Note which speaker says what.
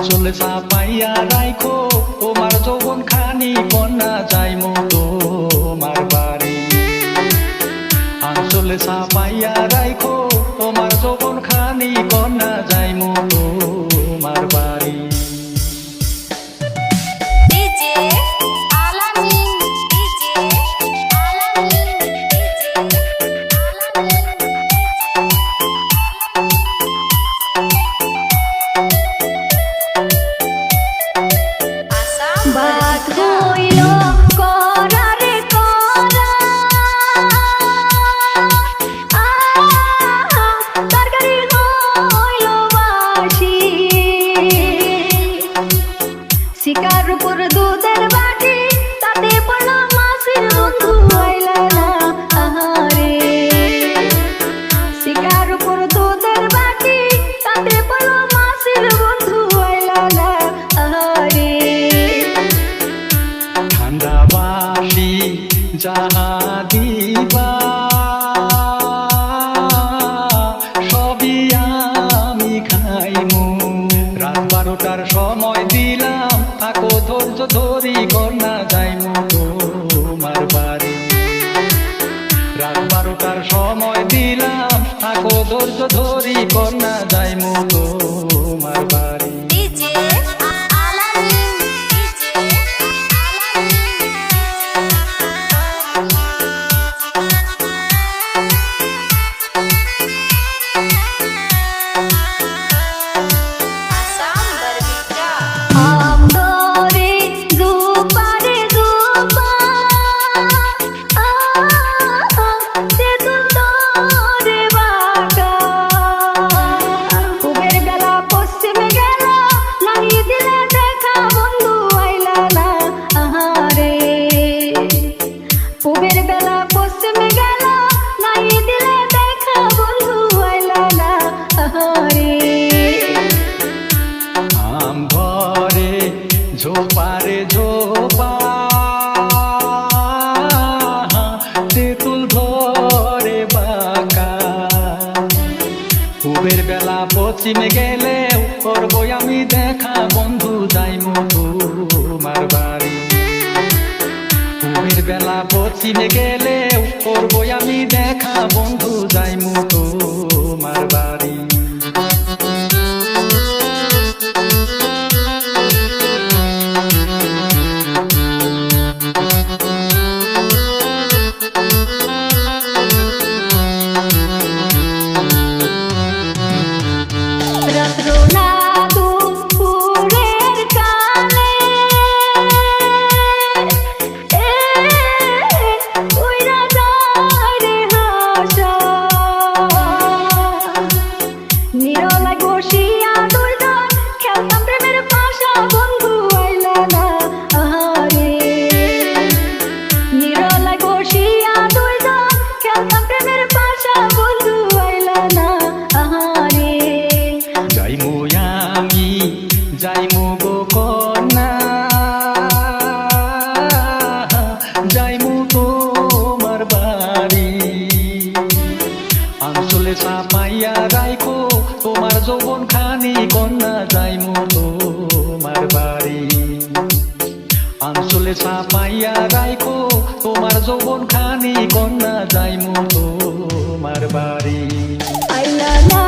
Speaker 1: আঁচলে চাপাইয়া রাইখো তোমার যৌবন খানি কন্যা যাইমু তোমার বাড়ি। আঁচলে চাপাইয়া রাইখো তোমার যৌবন খানি কন্যা যাইমু তোমার বাড়ি।
Speaker 2: বাত হইল করারে করা তরকারি হইল বাসি শিকার উপর দুধের বাটি তাতে পড়ল মাছের বন্ধু আইলা না আহারে শিকার উপর দুধের বাটি তাতে পড়ল মাছের বন্ধু আইলা না আহারে
Speaker 1: ঠান্ডা বাসি যাহা দিবা সবই আমি খাইমু। রাত 12টার সময় দিলাম থাকো ধৈর্য ধরি কন্যা যাইমু তোমার বাড়ি। রাত 12টার সময় দিলাম থাকো ধৈর্য ধরি কন্যা যাইমু তোমার বাড়ি।
Speaker 2: আমদরে জুপারে জুপা তেতুল তোরে বাঁকা পূবের বেলা পশ্চিমে গেল নাহি দিলে দেখা বন্ধু আইলা না আহারে পূবের বেলা পশ্চিমে গেল নাহি দিলে দেখা বন্ধু আইলা না আহারে
Speaker 1: আম ঘরে ঝোপারে ঝোপা তেঁতুল ধরে বাঁকা পূবের বেলা পশ্চিমে গেলে করবো আমি দেখা বন্ধু যাইমু তোমার বাড়ি। পূবের বেলা পশ্চিমে গেলে করবো আমি দেখা বন্ধু যাইমু তোমার বাড়ি।
Speaker 2: রাত্র না দুপুরের কালে উইরা যায় রে হাসা নিরলায় বসিয়া দুইজন খেলতাম প্রেমের পাশা বন্ধু আইলা না আহারে নিরলায় বসিয়া দুইজন খেলতাম প্রেমের পাশা বন্ধু আইলা না আহারে
Speaker 1: যাইমু আমি যাইমু গো কন্যা যাইমু তোমার বাড়ি। আঁচলে চাপাইয়া রাইখো তোমার যৌবন খানি কন্যা যাইমু তোমার বাড়ি। আঁচলে চাপাইয়া রাইখো তোমার যৌবন খানি কন্যা যাইমু তোমার বাড়ি।
Speaker 2: আইলা না